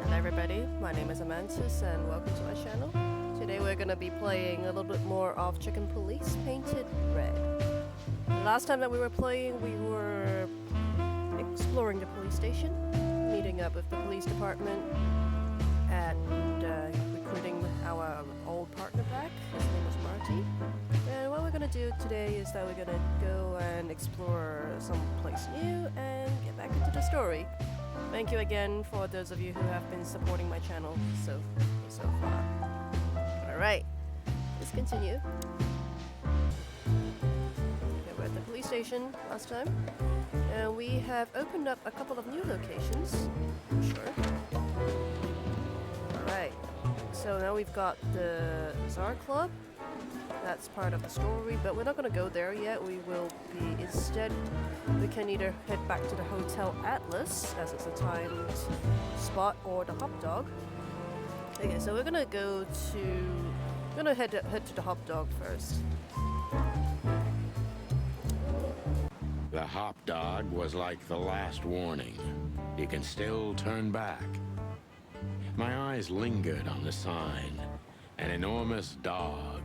Hello everybody, my name is Amantis and welcome to my channel. Today we're gonna be playing a little bit more of Chicken Police Painted Red. Last time that we were playing, we were exploring the police station, meeting up with the police department, and recruiting our old partner back. His name is Marty. And what we're gonna do today is that we're gonna go and explore some place new and get back into the story. Thank you again for those of you who have been supporting my channel so far. Alright, let's continue. Okay, we're at the police station last time, and we have opened up a couple of new locations, for sure. Alright, so now we've got the Czar Club. That's part of the story, but we're not going to go there yet. We will be, instead, we can either head back to the Hotel Atlas, as it's a timed spot, or the Hop Dog. Okay, so we're going to go to, we're going to head to the Hop Dog first. The Hop Dog was like the last warning. You can still turn back. My eyes lingered on the sign. An enormous dog.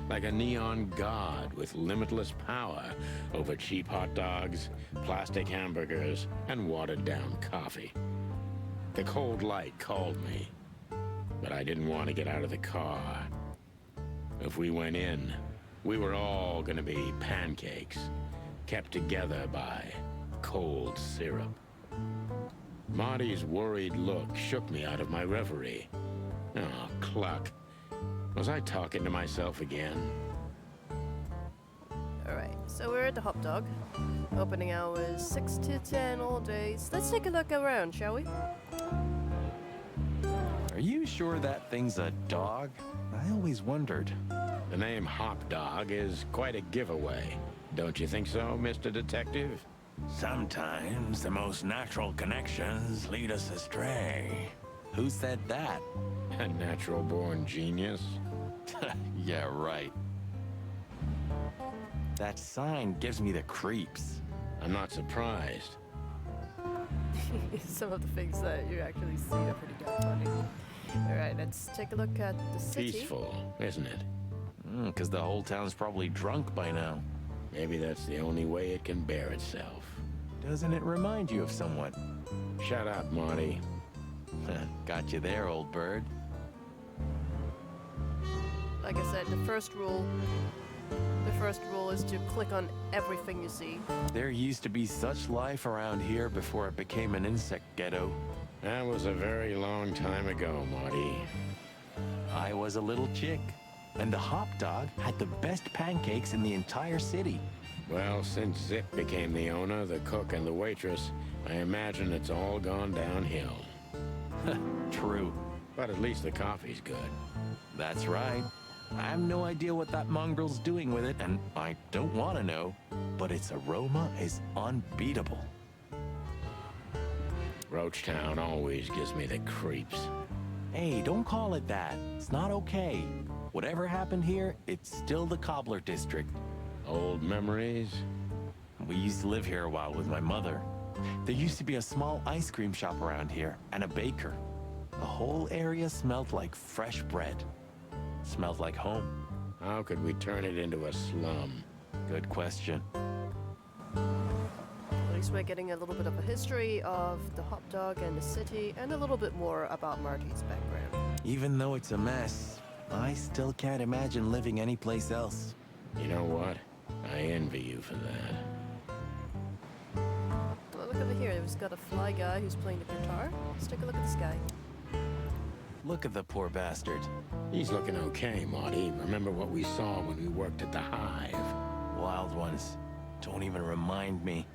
Like a neon god with limitless power over cheap hot dogs, plastic hamburgers, and watered-down coffee. The cold light called me, but I didn't want to get out of the car. If we went in, we were all gonna be pancakes, kept together by cold syrup. Marty's worried look shook me out of my reverie. Oh, cluck. Was I talking to myself again? Alright, so we're at the Hop Dog. Opening hours 6 to 10 all days. Let's take a look around, shall we? Are you sure that thing's a dog? I always wondered. The name Hop Dog is quite a giveaway. Don't you think so, Mr. Detective? Sometimes the most natural connections lead us astray. Who said that? A natural-born genius? Yeah, right. That sign gives me the creeps. I'm not surprised. Some of the things that you actually see are pretty damn funny. Alright, let's take a look at the city. Peaceful, isn't it? 'Cause the whole town's probably drunk by now. Maybe that's the only way it can bear itself. Doesn't it remind you of someone? Shut up, Marty. Got you there, old bird. Like I said, the first rule is to click on everything you see. There used to be such life around here before it became an insect ghetto. That was a very long time ago, Marty. I was a little chick, and the Hop Dog had the best pancakes in the entire city. Well, since Zip became the owner, the cook, and the waitress, I imagine it's all gone downhill. True. But at least the coffee's good. That's right. I have no idea what that mongrel's doing with it, and I don't want to know, but its aroma is unbeatable. Roachtown always gives me the creeps. Hey, don't call it that. It's not okay. Whatever happened here, it's still the Cobbler District. Old memories? We used to live here a while with my mother. There used to be a small ice cream shop around here, and a baker. The whole area smelled like fresh bread. Smelled like home. How could we turn it into a slum? Good question. At least we're getting a little bit of a history of the Hop Dog and the city, and a little bit more about Marty's background. Even though it's a mess, I still can't imagine living anyplace else. You know what? I envy you for that. Well, look over here. We've got a fly guy who's playing the guitar. Let's take a look at this guy. Look at the poor bastard. He's looking okay, Marty. Remember what we saw when we worked at the Hive? Wild ones. Don't even remind me.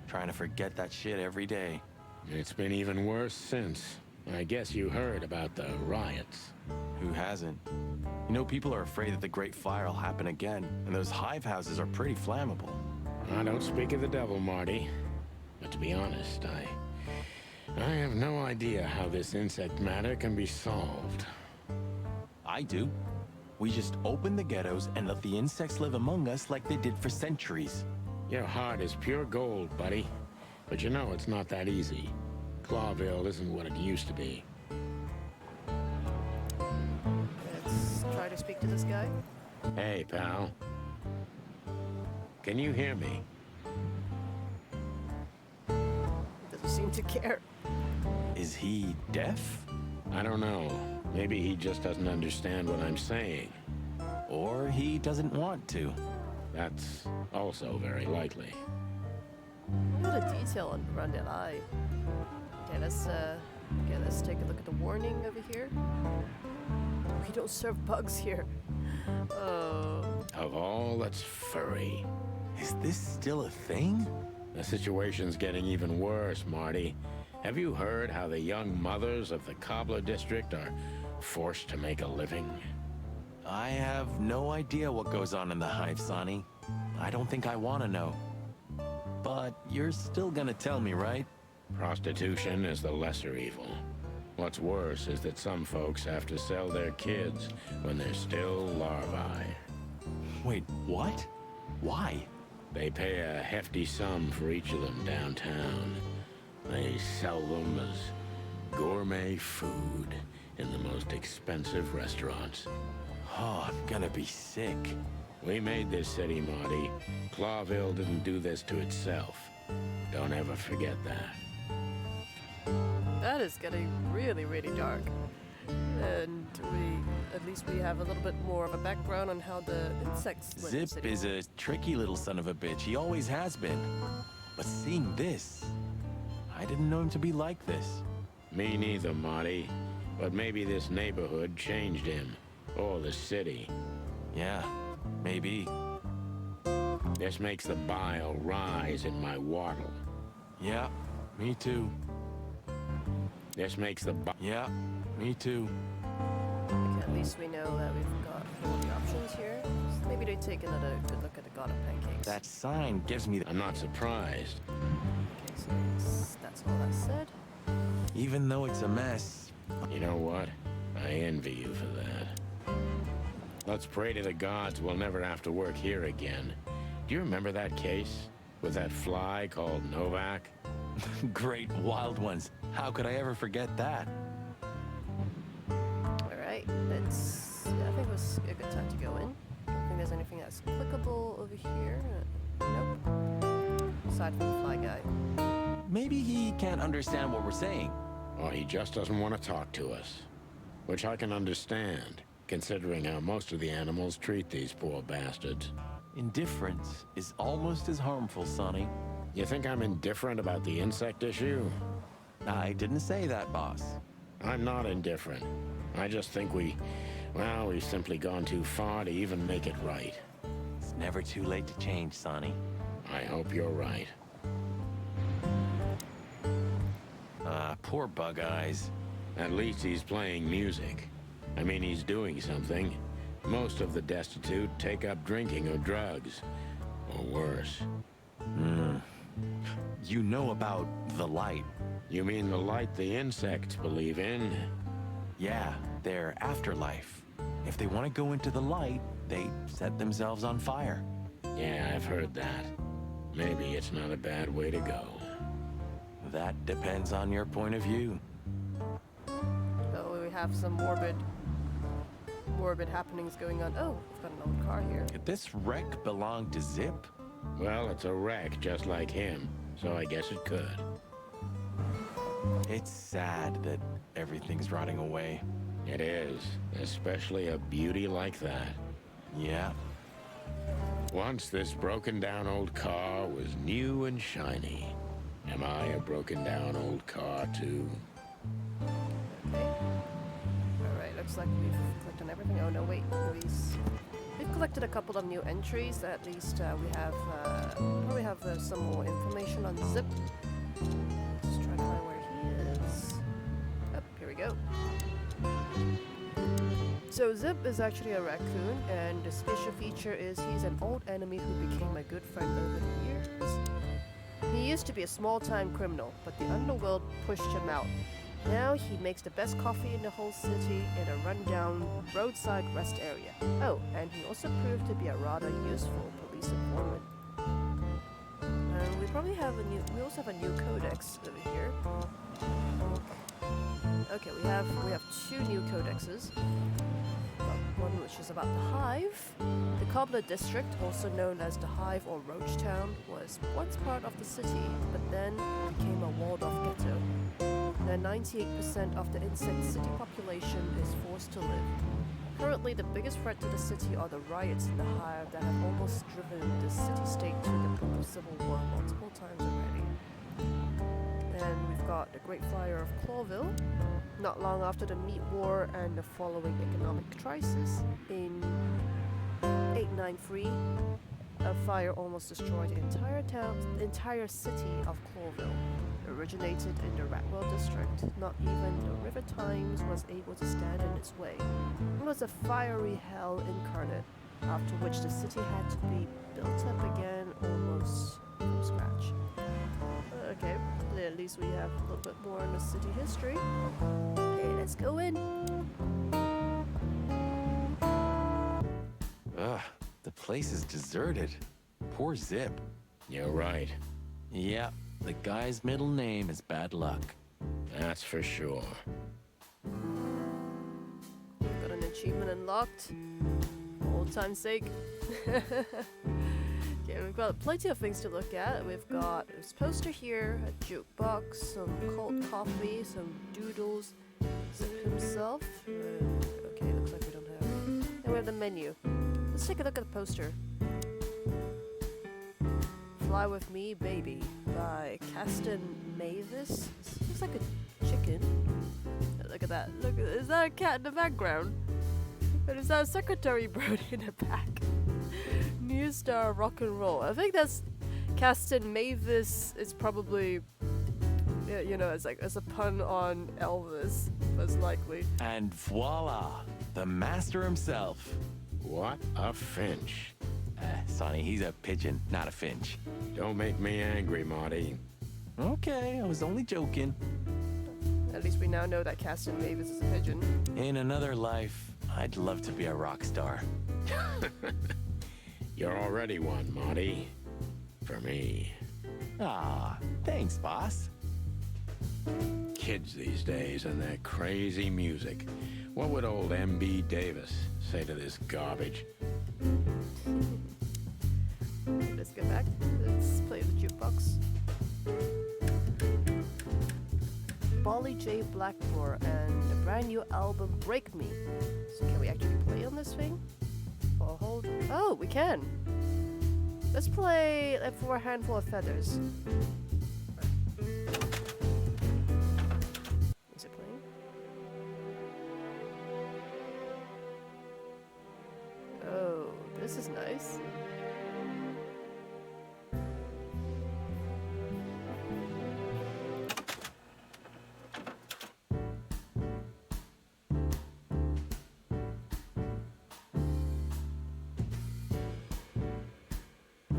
Trying to forget that shit every day. It's been even worse since. I guess you heard about the riots. Who hasn't? You know, people are afraid that the Great Fire will happen again, and those hive houses are pretty flammable. I don't speak of the devil, Marty. But to be honest, I have no idea how this insect matter can be solved. I do. We just open the ghettos and let the insects live among us like they did for centuries. Your heart is pure gold, buddy. But you know it's not that easy. Clawville isn't what it used to be. Let's try to speak to this guy. Hey, pal. Can you hear me? Doesn't seem to care. Is he deaf? I don't know. Maybe he just doesn't understand what I'm saying. Or he doesn't want to. That's also very likely. What a detail on around that eye. Okay, let's take a look at the warning over here. We don't serve bugs here. Oh. Of all that's furry. Is this still a thing? The situation's getting even worse, Marty. Have you heard how the young mothers of the Cobbler district are forced to make a living? I have no idea what goes on in the hive, Sonny. I don't think I want to know. But you're still gonna tell me, right? Prostitution is the lesser evil. What's worse is that some folks have to sell their kids when they're still larvae. Wait, what? Why? They pay a hefty sum for each of them downtown. They sell them as gourmet food in the most expensive restaurants. Oh, I'm gonna be sick. We made this city, Marty. Clawville didn't do this to itself. Don't ever forget that. That is getting really, really dark. And at least we have a little bit more of a background on how the insects live in the Zip city. is a tricky little son of a bitch. He always has been. But seeing this, I didn't know him to be like this. Me neither, Marty. But maybe this neighborhood changed him. Or the city. Yeah, maybe. This makes the bile rise in my wattle. Yeah, me too. This makes the Yeah, me too. Okay, at least we know that we've got all the options here. So maybe they take another good look at the God of Pancakes. That sign gives me I'm not surprised. Okay, so that's all that said. Even though it's a mess. You know what? I envy you for that. Let's pray to the gods we'll never have to work here again. Do you remember that case? With that fly called Novak? Great wild ones. How could I ever forget that? Alright, I think it was a good time to go in. I don't think there's anything that's applicable over here. Nope. Aside from the fly guy. Maybe he can't understand what we're saying. Or he just doesn't want to talk to us. Which I can understand, considering how most of the animals treat these poor bastards. Indifference is almost as harmful, Sonny. You think I'm indifferent about the insect issue? I didn't say that, boss. I'm not indifferent. I just think we've simply gone too far to even make it right. It's never too late to change, Sonny. I hope you're right. Poor Bug Eyes. At least he's playing music. I mean, he's doing something. Most of the destitute take up drinking or drugs. Or worse. You know about the light. You mean the light the insects believe in? Yeah, their afterlife. If they want to go into the light, they set themselves on fire. Yeah, I've heard that. Maybe it's not a bad way to go. That depends on your point of view. So we have some morbid happenings going on. Oh, we've got an old car here. Did this wreck belong to Zip? Well, it's a wreck just like him, so I guess it could. It's sad that everything's rotting away. It is, especially a beauty like that. Yeah. Once this broken down old car was new and shiny. Am I a broken down old car too? Okay. Alright, looks like we've clicked on everything. Oh no, wait. We've collected collected a couple of new entries. At least we have probably have some more information on Zip. Let's try to find where he is. Oh, here we go. So Zip is actually a raccoon, and the special feature is he's an old enemy who became a good friend over the years. He used to be a small-time criminal, but the underworld pushed him out. Now he makes the best coffee in the whole city in a rundown roadside rest area. Oh, and he also proved to be a rather useful police informant. We probably have we also have a new codex over here. Okay, we have 2 new codexes. One which is about the Hive. The Cobbler District, also known as the Hive or Roach Town, was once part of the city, but then became a walled-off ghetto. Now 98% of the insect city population is forced to live. Currently, the biggest threat to the city are the riots in the Hive that have almost driven the city-state to the brink of civil war multiple times already. Then we've got the Great Fire of Clawville. Not long after the meat war and the following economic crisis in 893, a fire almost destroyed the entire city of Clawville. Originated in the Ratwell district, not even the River Thames was able to stand in its way. It was a fiery hell incarnate, after which the city had to be built up again almost from scratch. Okay, at least we have a little bit more on the city history. Okay, let's go in. Ugh, the place is deserted. Poor Zip. You're right. Yeah, the guy's middle name is Bad Luck. That's for sure. Got an achievement unlocked. Old time's sake. Okay, we've got plenty of things to look at. We've got this poster here, a jukebox, some cold coffee, some doodles, Zip himself. Okay, looks like we don't have it. And we have the menu. Let's take a look at the poster. Fly With Me, Baby by Caston Mavis. This looks like a chicken. Look at that. Look, is that a cat in the background? And is that a secretary Brody in the back? New Star Rock and Roll. I think that's Caston Mavis is probably, you know, as a pun on Elvis, most likely. And voila, the master himself. What a finch. Sonny, he's a pigeon, not a finch. Don't make me angry, Marty. Okay, I was only joking. At least we now know that Caston Mavis is a pigeon. In another life, I'd love to be a rock star. You're already one, Marty. For me. Ah, thanks, boss. Kids these days and their crazy music. What would old M.B. Davis say to this garbage? Let's go back. Let's play the jukebox. Bolly J. Blackmore and the brand new album Break Me. So can we actually play on this thing? Oh, hold. Oh, we can. Let's play for a handful of feathers. Is it playing? Oh, this is nice.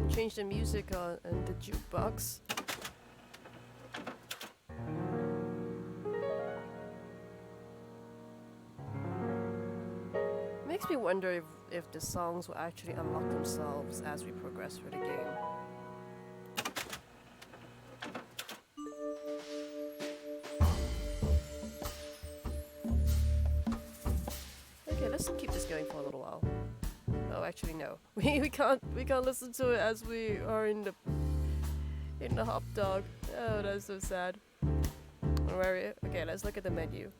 Change the music on the jukebox. Makes me wonder if the songs will actually unlock themselves as we progress through the game. Okay, let's keep this going for a little while. Oh, actually no. We can't listen to it as we are in the hot dog. Oh, that's so sad. Okay, let's look at the menu.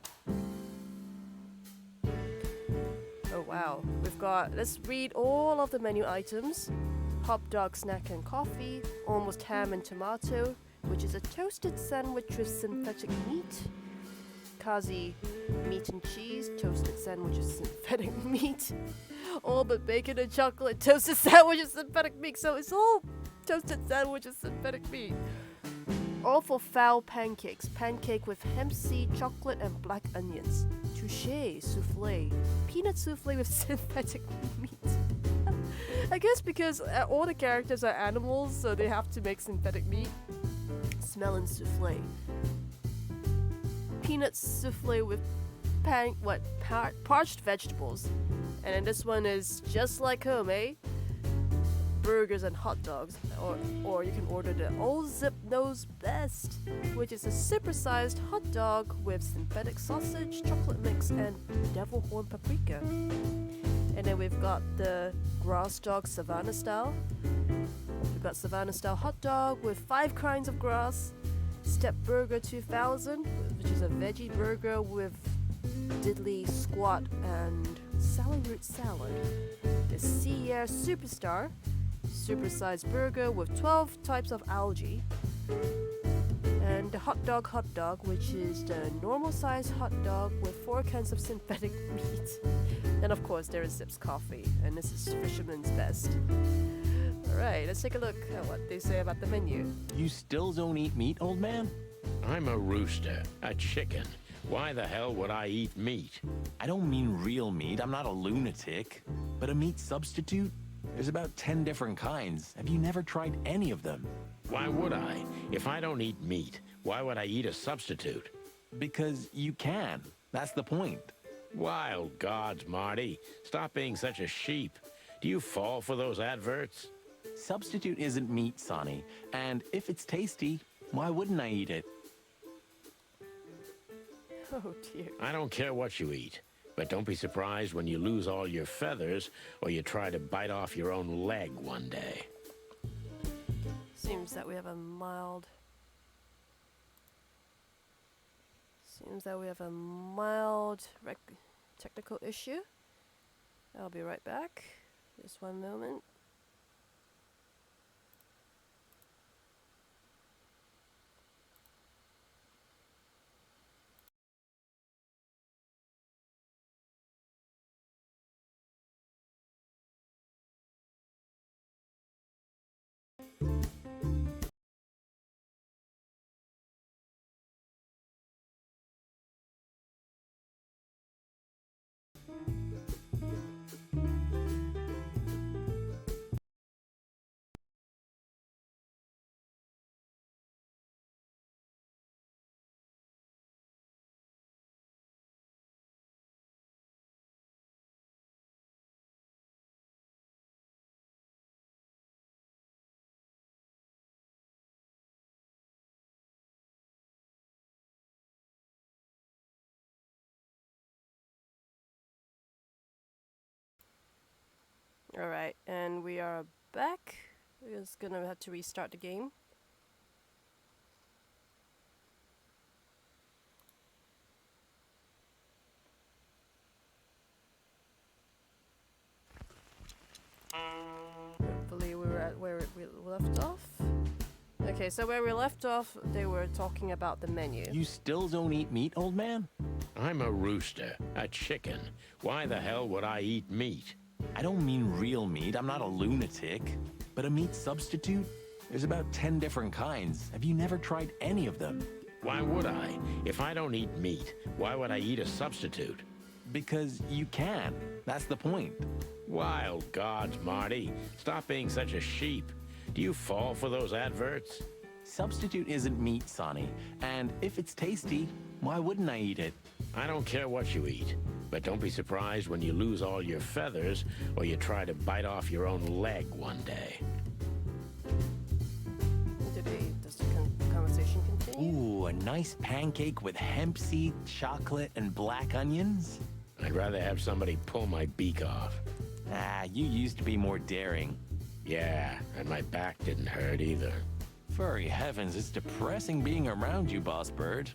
Oh wow, let's read all of the menu items. Hot dog, snack and coffee, almost ham and tomato, which is a toasted sandwich with synthetic meat. Kazi, meat and cheese, toasted sandwich with synthetic meat. all but bacon and chocolate, toasted sandwich and synthetic meat. So it's all toasted sandwich and synthetic meat. Awful foul pancakes. Pancake with hemp seed, chocolate, and black onions. Touche souffle. Peanut souffle with synthetic meat. I guess because all the characters are animals, so they have to make synthetic meat. Smelling souffle. Peanut souffle with parched vegetables. And then this one is just like home, eh? Burgers and hot dogs, or you can order the Old Zip Nose Best, which is a supersized hot dog with synthetic sausage, chocolate mix, and devil horn paprika. And then we've got the grass dog Savannah style. We've got Savannah style hot dog with 5 kinds of grass. Step Burger 2000, which is a veggie burger with diddly squat and salad root salad. The Sierra Superstar, supersized burger with 12 types of algae. And the hot dog, which is the normal size hot dog with 4 kinds of synthetic meat. And of course there is Zip's coffee, and this is Fisherman's Best. Alright, let's take a look at what they say about the menu. You still don't eat meat, old man? I'm a rooster, a chicken. Why the hell would I eat meat? I don't mean real meat, I'm not a lunatic. But a meat substitute? There's about 10 different kinds. Have you never tried any of them? Why would I? If I don't eat meat, why would I eat a substitute? Because you can. That's the point. Wild gods, Marty. Stop being such a sheep. Do you fall for those adverts? Substitute isn't meat, Sonny. And if it's tasty, why wouldn't I eat it? Oh dear. I don't care what you eat, but don't be surprised when you lose all your feathers or you try to bite off your own leg one day. Seems that we have a mild technical issue. I'll be right back. Just one moment. Alright, and we are back. We're just gonna have to restart the game. Hopefully we were at where we left off. Okay, so where we left off, they were talking about the menu. You still don't eat meat, old man? I'm a rooster, a chicken. Why the hell would I eat meat? I don't mean real meat, I'm not a lunatic. But a meat substitute? There's about 10 different kinds. Have you never tried any of them? Why would I? If I don't eat meat, why would I eat a substitute? Because you can. That's the point. Wild gods, Marty. Stop being such a sheep. Do you fall for those adverts? Substitute isn't meat, Sonny. And if it's tasty, why wouldn't I eat it? I don't care what you eat, but don't be surprised when you lose all your feathers or you try to bite off your own leg one day. Does the conversation continue? Ooh, a nice pancake with hemp seed, chocolate, and black onions? I'd rather have somebody pull my beak off. Ah, you used to be more daring. Yeah, and my back didn't hurt either. Furry heavens, it's depressing being around you, Boss Bird.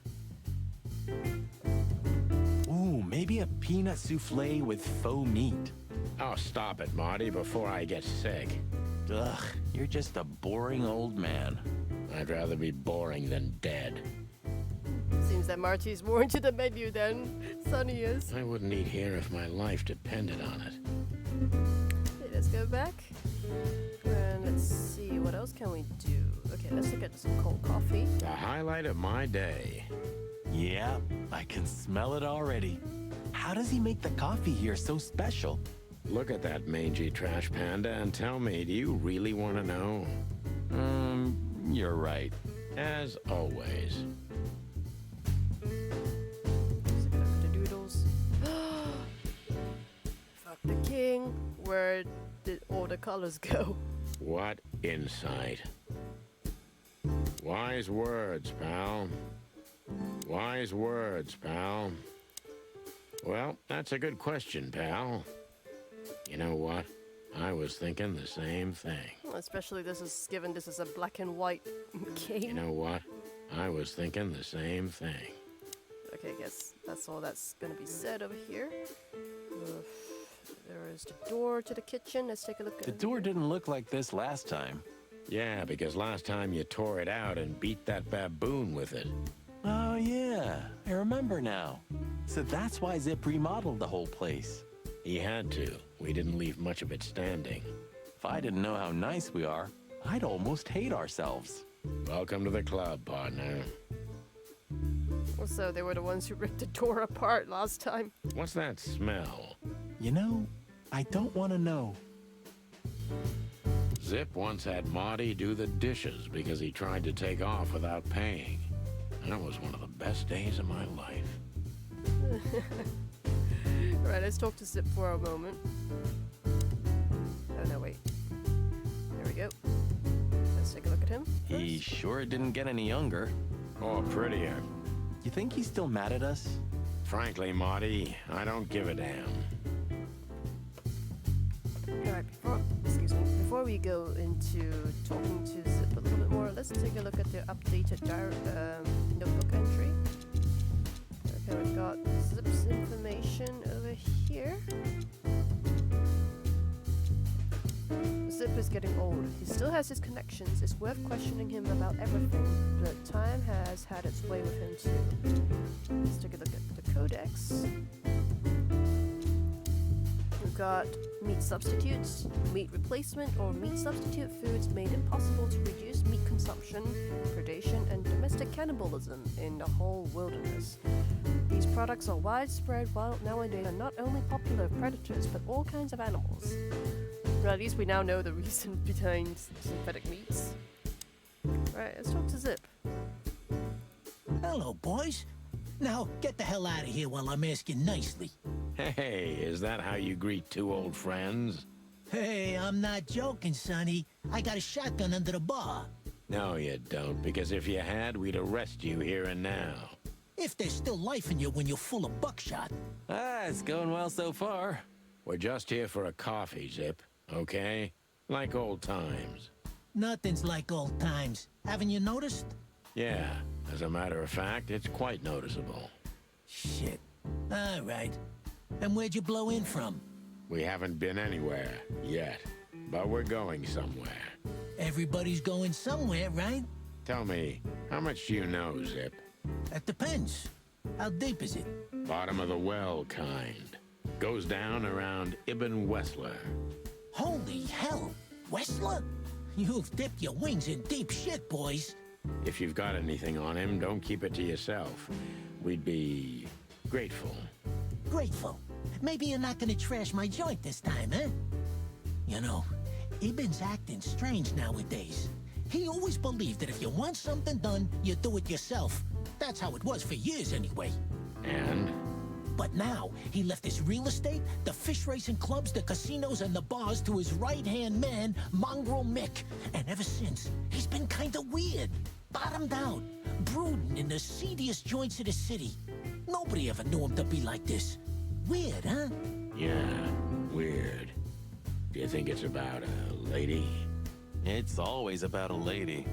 Ooh, maybe a peanut souffle with faux meat. Oh, stop it, Marty, before I get sick. Ugh, you're just a boring old man. I'd rather be boring than dead. Seems that Marty's more into the menu than Sonny is. I wouldn't eat here if my life depended on it. Okay, let's go back. And let's see, what else can we do? Okay, let's look at some cold coffee. The highlight of my day. Yeah, I can smell it already. How does he make the coffee here so special? Look at that mangy trash panda and tell me, do you really want to know? You're right. As always. Let's look at the doodles. Fuck the king. Where did all the colors go? What insight. Wise words, pal. Wise words, pal. Well, that's a good question, pal. You know what? I was thinking the same thing. Especially this is given this is a black and white game. You know what? I was thinking the same thing. Okay, I guess that's all that's gonna be said over here. There is the door to the kitchen. Let's take a look at The door didn't look like this last time. Yeah, because last time you tore it out and beat that baboon with it. Oh, yeah. I remember now. So that's why Zip remodeled the whole place. He had to. We didn't leave much of it standing. If I didn't know how nice we are, I'd almost hate ourselves. Welcome to the club, partner. Also, they were the ones who ripped the door apart last time. What's that smell? You know, I don't want to know. Zip once had Marty do the dishes because he tried to take off without paying. And that was one of the best days of my life. Alright, let's talk to Zip for a moment. Oh, no, wait. There we go. Let's take a look at him. He first. sure didn't get any younger. Or prettier. You think he's still mad at us? Frankly, Marty, I don't give a damn. Alright, before we go into talking to Zip a little bit more, let's take a look at the updated notebook entry. Okay, we've got Zip's information over here. Zip is getting old. He still has his connections. It's worth questioning him about everything, but time has had its way with him too. Let's take a look at the codex. We've got meat substitutes, meat replacement, or meat substitute foods made impossible to reduce meat consumption, predation, and domestic cannibalism in the whole wilderness. These products are widespread while nowadays are not only popular with predators, but all kinds of animals. Well, at least we now know the reason behind synthetic meats. Right, let's talk to Zip. Hello, boys. Now, get the hell out of here while I'm asking nicely. Hey, is that how you greet two old friends? Hey, I'm not joking, Sonny. I got a shotgun under the bar. No, you don't, because if you had, we'd arrest you here and now. If there's still life in you when you're full of buckshot. Ah, it's going well so far. We're just here for a coffee, Zip, okay? Like old times. Nothing's like old times. Haven't you noticed? Yeah, as a matter of fact, it's quite noticeable. Shit. All right. And where'd you blow in from? We haven't been anywhere yet, but we're going somewhere. Everybody's going somewhere, right? Tell me, how much do you know, Zip? That depends. How deep is it? Bottom of the well kind. Goes down around Ibn Wessler. Holy hell. Wessler? You've dipped your wings in deep shit, boys. If you've got anything on him, don't keep it to yourself. We'd be grateful. Grateful. Maybe you're not gonna trash my joint this time, eh? You know, Ibn's acting strange nowadays. He always believed that if you want something done, you do it yourself. That's how it was for years anyway. And? But now, he left his real estate, the fish racing clubs, the casinos, and the bars to his right-hand man, Mongrel Mick. And ever since, he's been kinda weird. Bottomed out, brooding in the seediest joints of the city. Nobody ever knew him to be like this. Weird, huh? Yeah, weird. Do you think it's about a lady? It's always about a lady.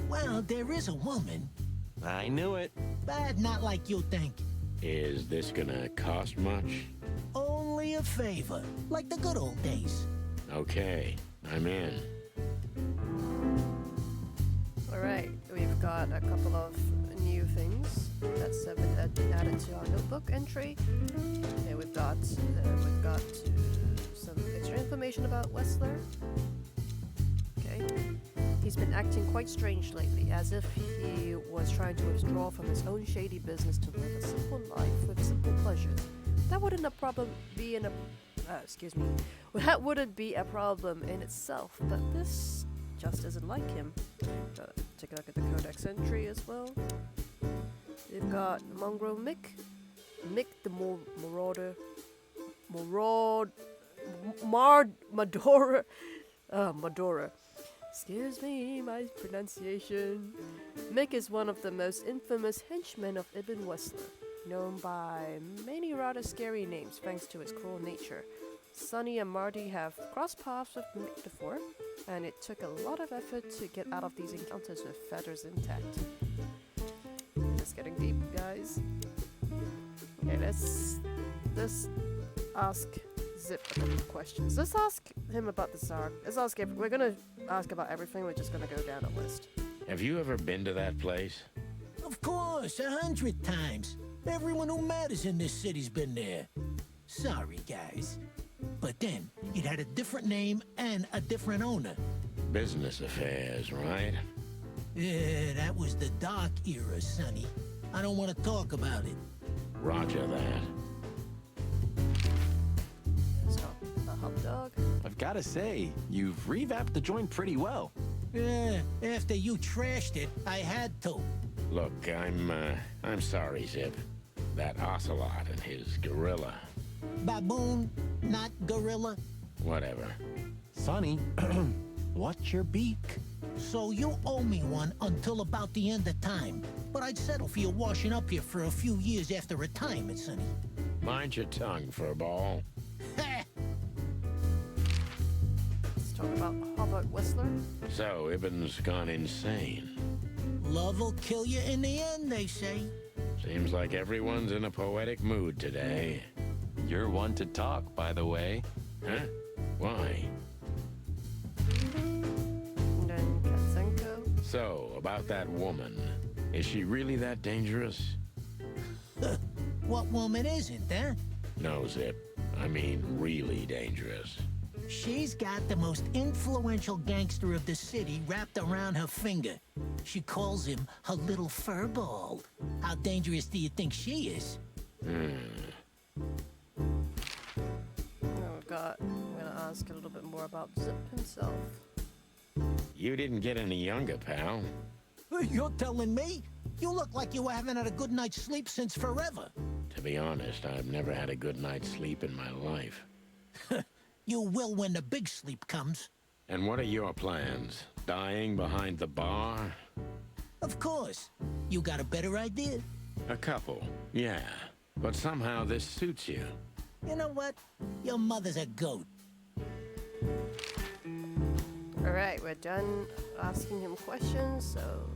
Well, there is a woman, I knew it. but not like you think. Is this gonna cost much? Only a favor, like the good old days. Okay, I'm in. Alright, we've got a couple of new things that's been added to our notebook entry. And we've got to some extra information about Wessler. Okay. He's been acting quite strange lately, as if he was trying to withdraw from his own shady business to live a simple life with simple pleasures. That wouldn't a problem be in a that wouldn't be a problem in itself, but this just isn't like him. Take a look at the codex entry as well. We've got Mongrel Mick the Madora. Excuse me, my pronunciation. Mick is one of the most infamous henchmen of Ibn Wessler, known by many rather scary names thanks to his cruel nature. Sonny and Marty have crossed paths with Mick before, and it took a lot of effort to get out of these encounters with feathers intact. It's getting deep, guys. Okay, let's ask Zip a couple of questions. Let's ask him about the Tsar. We're gonna ask about everything, we're just gonna go down a list. Have you ever been to that place? Of course, 100 times. Everyone who matters in this city's been there. Sorry, guys. But then, it had a different name and a different owner. Business affairs, right? Yeah, that was the dark era, Sonny. I don't want to talk about it. Roger that. So, a hot dog. I've got to say, you've revamped the joint pretty well. Yeah, after you trashed it, I had to. Look, I'm sorry, Zip. That ocelot and his gorilla. Baboon, not gorilla. Whatever. Sonny, what's your beak? So you owe me one until about the end of time. But I'd settle for you washing up here for a few years after retirement, Sonny. Mind your tongue, furball. Let's talk about Hobart Wessler. So, Ibn's gone insane. Love will kill you in the end, they say. Seems like everyone's in a poetic mood today. You're one to talk, by the way. Huh? Why? And then Katzenko. So, about that woman. Is she really that dangerous? What woman isn't, huh? No, Zip. I mean, really dangerous. She's got the most influential gangster of the city wrapped around her finger. She calls him her little furball. How dangerous do you think she is? I'm gonna ask a little bit more about Zip himself. You didn't get any younger, pal. You're telling me? You look like you haven't had a good night's sleep since forever. To be honest, I've never had a good night's sleep in my life. You will when the big sleep comes. And what are your plans? Dying behind the bar? Of course. You got a better idea? A couple, yeah. But somehow this suits you. You know what? Your mother's a goat. Alright, we're done asking him questions, so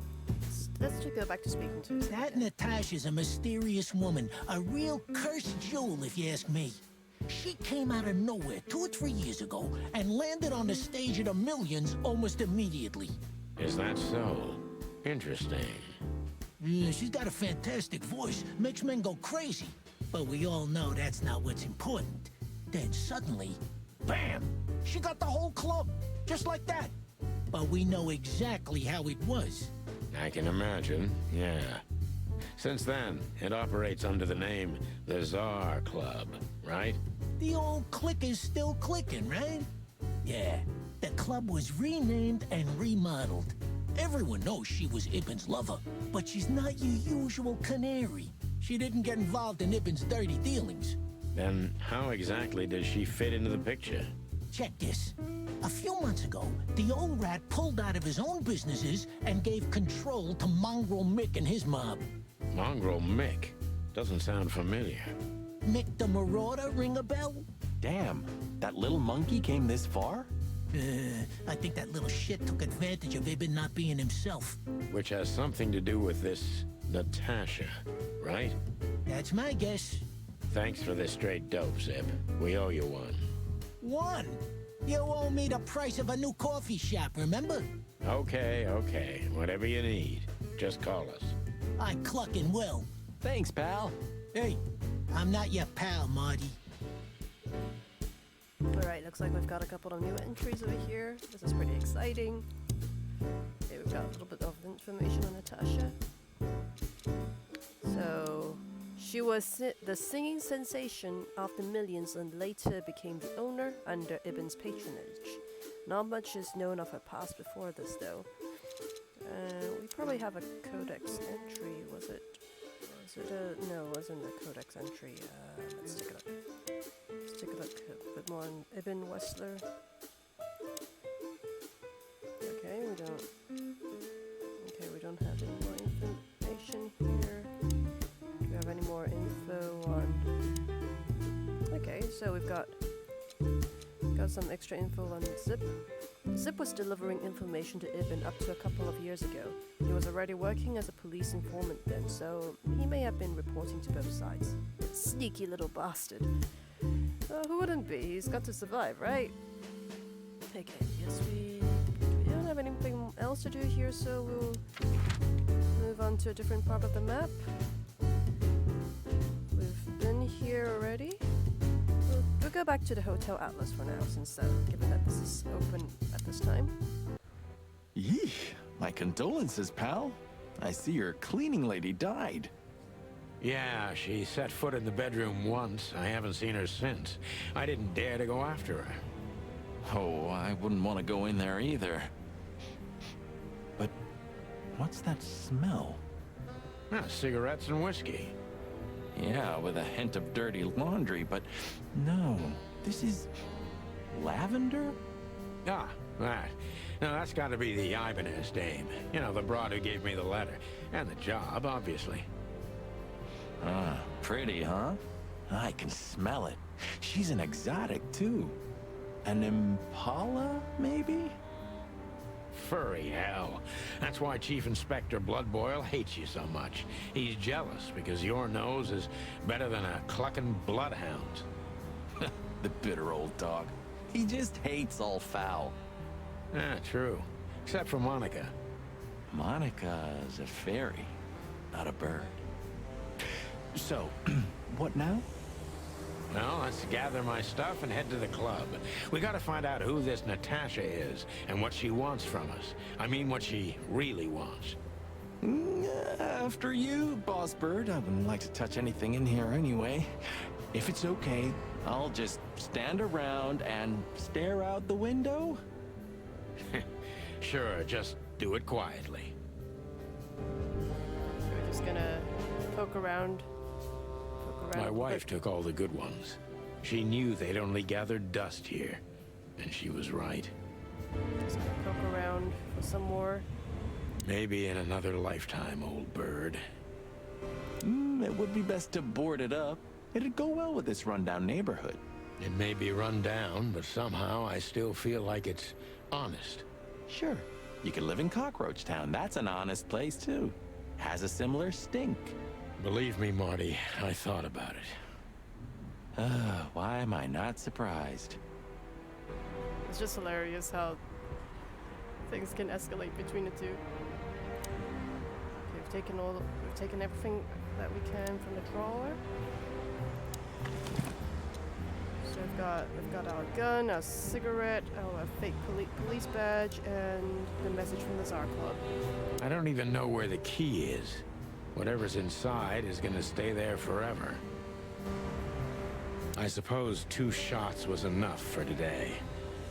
let's just go back to speaking to him. That Natasha's a mysterious woman. A real cursed jewel, if you ask me. She came out of nowhere 2 or 3 years ago and landed on the stage of the Millions almost immediately. Is that so? Interesting. Yeah, she's got a fantastic voice. Makes men go crazy. But we all know that's not what's important. Then suddenly, bam! She got the whole club. Just like that. But we know exactly how it was. I can imagine, yeah. Since then, it operates under the name the Tsar Club, right? The old click is still clicking, right? Yeah, the club was renamed and remodeled. Everyone knows she was Ibn's lover, but she's not your usual canary. She didn't get involved in Ibn's dirty dealings. Then how exactly does she fit into the picture? Check this. A few months ago, the old rat pulled out of his own businesses and gave control to Mongrel Mick and his mob. Mongrel Mick? Doesn't sound familiar. Mick the Marauder ring a bell? Damn, that little monkey came this far? I think that little shit took advantage of Ibn not being himself. Which has something to do with this Natasha, right? That's my guess. Thanks for this straight dope, Zip. We owe you one. One? You owe me the price of a new coffee shop, remember? Okay. Whatever you need. Just call us. I clucking will. Thanks, pal. Hey, I'm not your pal, Marty. Alright, looks like we've got a couple of new entries over here. This is pretty exciting. Okay, we've got a little bit of information on Natasha. So, she was the singing sensation of the millions and later became the owner under Ibn's patronage. Not much is known of her past before this, though. We probably have a codex entry, was it? No, it wasn't a codex entry. Let's take a look. Let's take a look a bit more on Ibn Wessler. Okay, we don't have any more information here. Do we have any more info on... Okay, so we've got some extra info on Zip. Zip was delivering information to Ibn up to a couple of years ago. He was already working as a police informant then, so he may have been reporting to both sides. Sneaky little bastard. Who wouldn't be? He's got to survive, right? Okay, yes, we don't have anything else to do here, so we'll move on to a different part of the map. We've been here already. We'll go back to the Hotel Atlas for now, since given that this is open at this time. Yee, my condolences, pal. I see your cleaning lady died. Yeah, she set foot in the bedroom once. I haven't seen her since. I didn't dare to go after her. Oh, I wouldn't want to go in there either. But what's that smell? Cigarettes and whiskey. Yeah, with a hint of dirty laundry, but no, this is lavender? Ah, that. Now that's got to be the Ibanez dame. You know, the broad who gave me the letter. And the job, obviously. Ah, pretty, huh? I can smell it. She's an exotic, too. An impala, maybe? Furry hell. That's why Chief Inspector Bloodboil hates you so much. He's jealous because your nose is better than a clucking bloodhound. The bitter old dog. He just hates all foul. True. Except for Monica. Monica's a fairy, not a bird. So, what now? Well, let's gather my stuff and head to the club. We gotta find out who this Natasha is and what she wants from us. I mean, what she really wants. After you, Boss Bird. I wouldn't like to touch anything in here anyway. If it's okay, I'll just stand around and stare out the window. Sure, just do it quietly. So we're just gonna poke around. My wife took all the good ones. She knew they'd only gathered dust here. And she was right. Just gonna poke around for some more. Maybe in another lifetime, old bird. It would be best to board it up. It'd go well with this rundown neighborhood. It may be run down, but somehow I still feel like it's honest. Sure. You could live in Cockroach Town. That's an honest place, too. Has a similar stink. Believe me, Marty, I thought about it. Why am I not surprised? It's just hilarious how things can escalate between the two. Okay, we've taken everything that we can from the drawer. So we've got our gun, our cigarette, our fake police badge, and the message from the Tsar Club. I don't even know where the key is. Whatever's inside is gonna stay there forever. I suppose 2 shots was enough for today.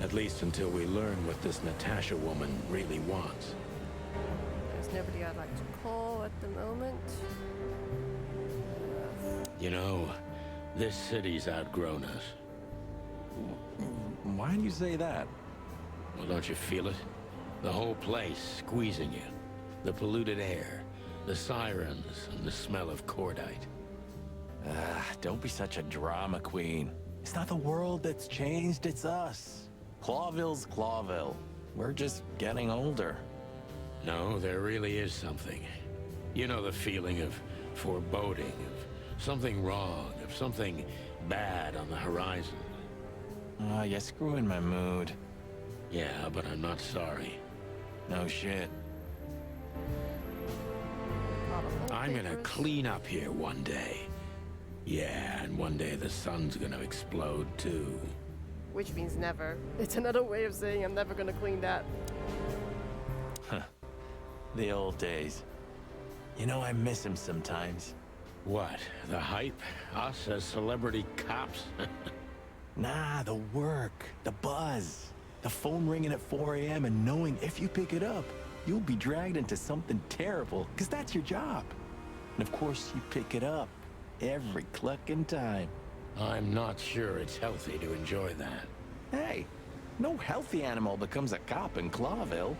At least until we learn what this Natasha woman really wants. There's nobody I'd like to call at the moment. You know, this city's outgrown us. Why do you say that? Well, don't you feel it? The whole place squeezing you. The polluted air, the sirens, and the smell of cordite. Don't be such a drama queen. It's not the world that's changed, it's us. Clawville's Clawville. We're just getting older. No, there really is something. You know the feeling of foreboding, of something wrong, of something bad on the horizon. You're screwing my mood. Yeah, but I'm not sorry. No shit. I'm gonna clean up here one day. Yeah, and one day the sun's gonna explode too. which means never. It's another way of saying I'm never gonna clean that. The old days. You know, I miss him sometimes. What? The hype? Us as celebrity cops? Nah, the work, the buzz, the phone ringing at 4 a.m. and knowing if you pick it up, you'll be dragged into something terrible, because that's your job. And of course, you pick it up every clucking time. I'm not sure it's healthy to enjoy that. Hey, no healthy animal becomes a cop in Clawville.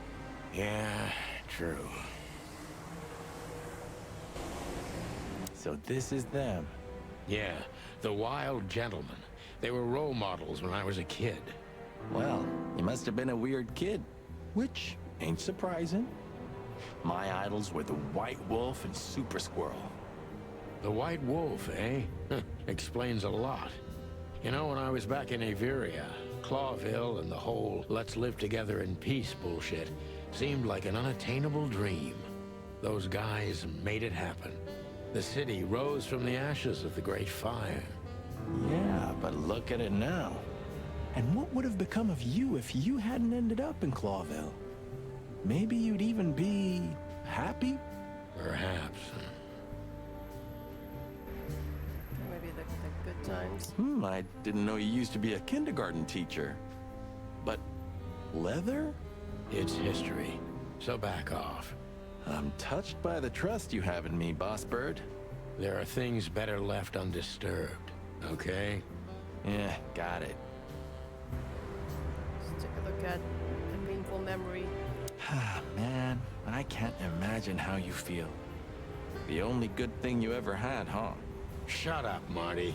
Yeah, true. So this is them. Yeah, the wild gentlemen. They were role models when I was a kid. Well, you must have been a weird kid, which ain't surprising. My idols were the White Wolf and Super Squirrel. The White Wolf, eh? Explains a lot. You know, when I was back in Averia, Clawville and the whole let's live together in peace bullshit seemed like an unattainable dream. Those guys made it happen. The city rose from the ashes of the Great Fire. Yeah, but look at it now. And what would have become of you if you hadn't ended up in Clawville? Maybe you'd even be happy? Perhaps. Maybe the good times. I didn't know you used to be a kindergarten teacher. But leather? It's history, so back off. I'm touched by the trust you have in me, Boss Bird. There are things better left undisturbed, okay? Yeah, got it. Let's take a look at a painful memory. Man, I can't imagine how you feel. The only good thing you ever had, huh? Shut up, Marty.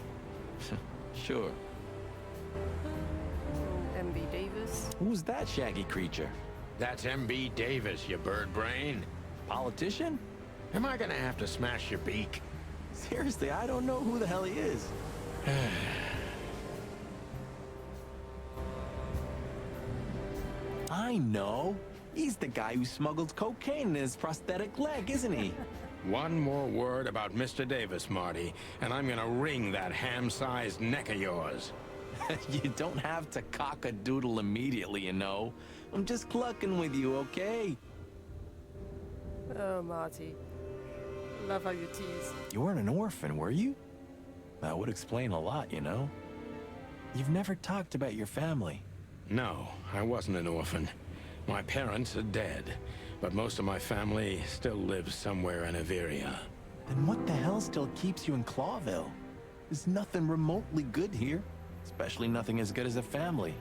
Sure. M.B. Davis. Who's that shaggy creature? That's M.B. Davis, you bird brain. Politician? Am I gonna have to smash your beak? Seriously, I don't know who the hell he is. I know. He's the guy who smuggled cocaine in his prosthetic leg, isn't he? One more word about Mr. Davis, Marty, and I'm gonna wring that ham-sized neck of yours. You don't have to cock a doodle immediately, you know. I'm just clucking with you, okay? Oh, Marty. Love how you tease. You weren't an orphan, were you? That would explain a lot, you know. You've never talked about your family. No, I wasn't an orphan. My parents are dead, but most of my family still lives somewhere in Averia. Then what the hell still keeps you in Clawville? There's nothing remotely good here. Especially nothing as good as a family.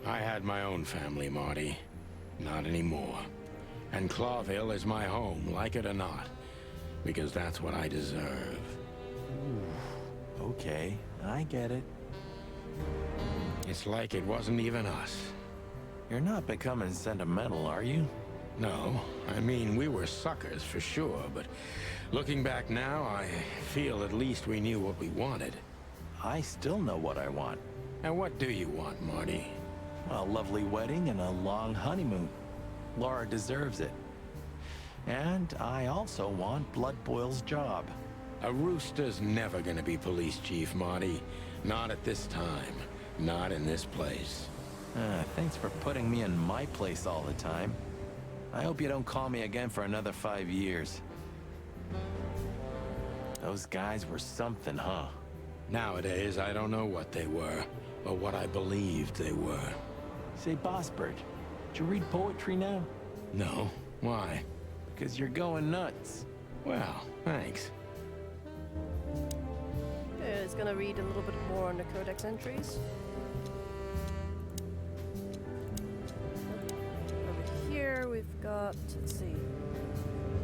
I had my own family, Marty. Not anymore. And Clawville is my home, like it or not. Because that's what I deserve. Okay, I get it. It's like it wasn't even us. You're not becoming sentimental, are you? No, I mean, we were suckers for sure, but looking back now, I feel at least we knew what we wanted. I still know what I want. And what do you want, Marty? A lovely wedding and a long honeymoon. Laura deserves it. And I also want Blood Boil's job. A rooster's never gonna be police chief, Marty. Not at this time. Not in this place. Thanks for putting me in my place all the time. I hope you don't call me again for another 5 years. Those guys were something, huh? Nowadays, I don't know what they were, or what I believed they were. Say, Boss Bird, did you read poetry now? No. Why? Because you're going nuts. Well, thanks. Okay, it's gonna read a little bit more on the codex entries. Over here we've got, let's see.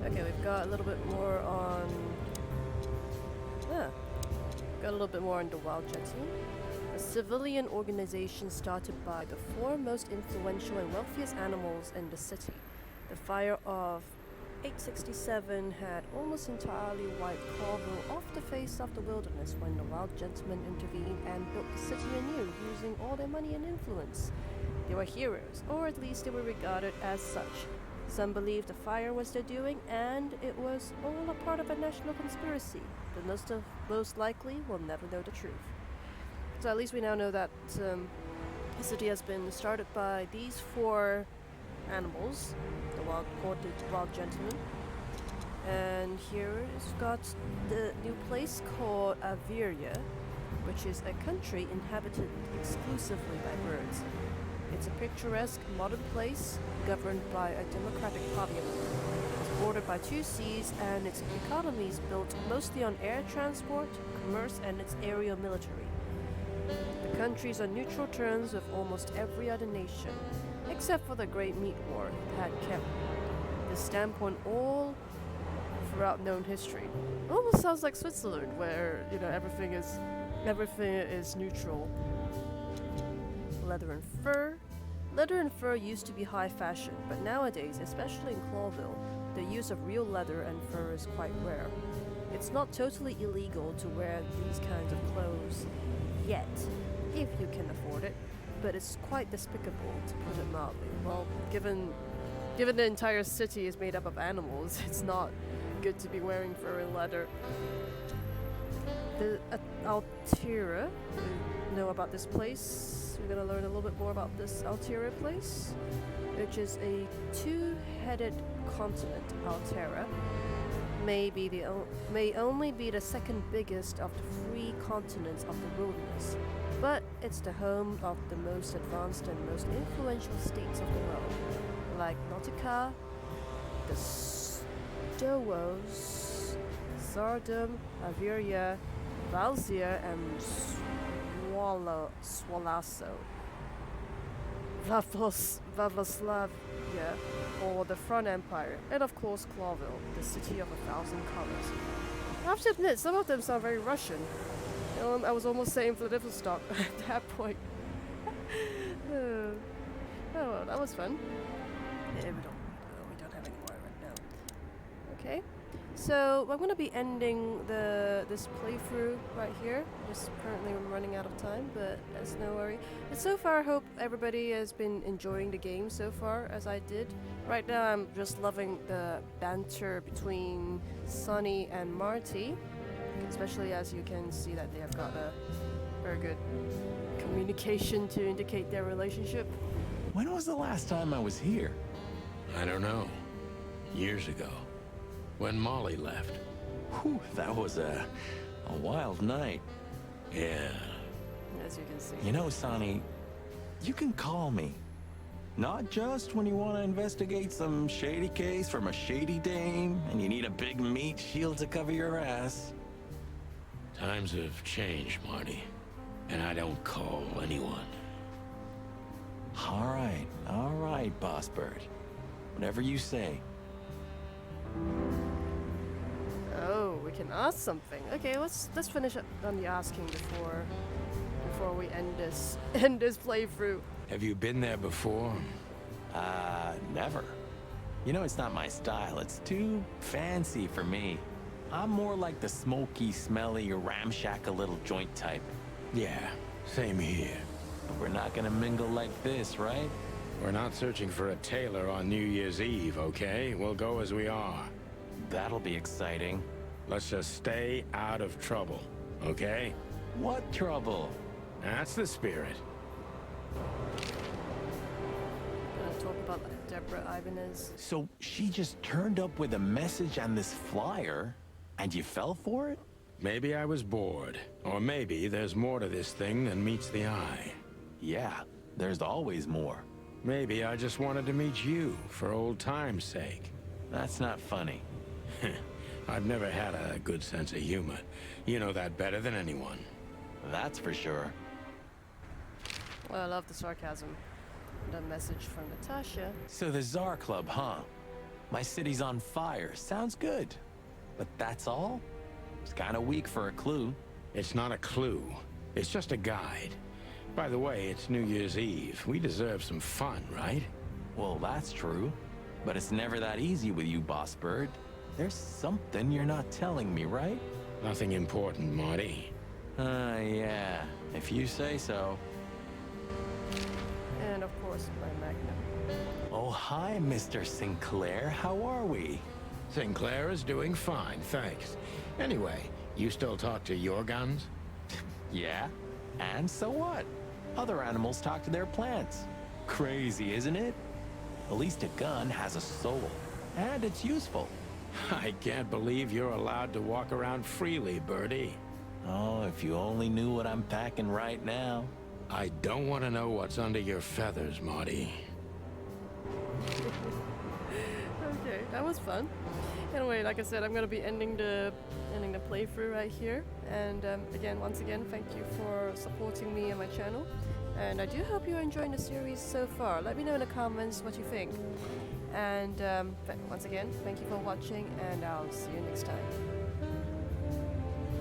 Okay, we've got a little bit more on... Got a little bit more on the Wild Gentleman. A civilian organization started by the four most influential and wealthiest animals in the city. The fire of 867 had almost entirely wiped Clawville off the face of the wilderness when the Wild Gentlemen intervened and built the city anew using all their money and influence. They were heroes, or at least they were regarded as such. Some believed the fire was their doing, and it was all a part of a national conspiracy, but most likely will never know the truth. So at least we now know that The city has been started by these 4 animals, the wild gentleman. And here it's got the new place called Averia, which is a country inhabited exclusively by birds. It's a picturesque modern place governed by a democratic parliament. It's bordered by 2 seas and its economy is built mostly on air transport, commerce and its aerial military. The country's on neutral terms with almost every other nation, except for the Great Meat War it had kept this standpoint all throughout known history. It almost sounds like Switzerland, where everything is neutral. Leather and fur. Leather and fur used to be high fashion, but nowadays, especially in Clawville, the use of real leather and fur is quite rare. It's not totally illegal to wear these kinds of clothes yet, if you can afford it, but it's quite despicable, to put it mildly. Well, given the entire city is made up of animals, it's not good to be wearing fur and leather. The Altera, we know about this place. We're gonna learn a little bit more about this Altera place, which is a 2-headed continent. Altera may only be the 2nd biggest of the 3 continents of the wilderness, but it's the home of the most advanced and most influential states of the world, like Nautica, the Stowos, Sardum, Averia, Valzia, and Swalasso. Vavoslavia, or the Front Empire, and of course Clawville, the city of 1,000 colors. I have to admit, some of them sound very Russian. I was almost saying Vladivostok at that point. Oh well, that was fun. Yeah, we don't have any more right now. Okay, so I'm gonna be ending this playthrough right here. Just currently I'm running out of time, but that's no worry. But so far, I hope everybody has been enjoying the game so far, as I did. Right now, I'm just loving the banter between Sonny and Marty, especially as you can see that they have got a very good communication to indicate their relationship. When was the last time I was here? I don't know. Years ago. When Molly left. Whew, that was a wild night. Yeah. As you can see. You know, Sonny, you can call me. Not just when you want to investigate some shady case from a shady dame and you need a big meat shield to cover your ass. Times have changed, Marty. And I don't call anyone. All right, Boss Bird. Whatever you say. Oh, we can ask something. Okay, let's finish up on the asking before we end this playthrough. Have you been there before? Never. You know, it's not my style. It's too fancy for me. I'm more like the smoky, smelly, ramshackle little joint type. Yeah, same here. But we're not gonna mingle like this, right? We're not searching for a tailor on New Year's Eve, okay? We'll go as we are. That'll be exciting. Let's just stay out of trouble, okay? What trouble? That's the spirit. Gonna talk about Deborah Ibanez. So she just turned up with a message and this flyer, and you fell for it? Maybe I was bored. Or maybe there's more to this thing than meets the eye. Yeah, there's always more. Maybe I just wanted to meet you for old time's sake. That's not funny. I've never had a good sense of humor. You know that better than anyone. That's for sure. Well, I love the sarcasm. The message from Natasha. So the Tsar Club, huh? My city's on fire. Sounds good. But that's all? It's kind of weak for a clue. It's not a clue. It's just a guide. By the way, it's New Year's Eve. We deserve some fun, right? Well, that's true. But it's never that easy with you, Boss Bird. There's something you're not telling me, right? Nothing important, Marty. Yeah. If you say so. And of course, my magnum. Oh, hi, Mr. Sinclair. How are we? Sinclair is doing fine, thanks. Anyway, you still talk to your guns? Yeah? And so what? Other animals talk to their plants. Crazy, isn't it? At least a gun has a soul, and it's useful. I can't believe you're allowed to walk around freely, Birdie. Oh, if you only knew what I'm packing right now. I don't want to know what's under your feathers, Marty. Okay, that was fun. Anyway, like I said, I'm gonna be ending the playthrough right here. And once again, thank you for supporting me and my channel. And I do hope you're enjoying the series so far. Let me know in the comments what you think. And once again, thank you for watching, and I'll see you next time.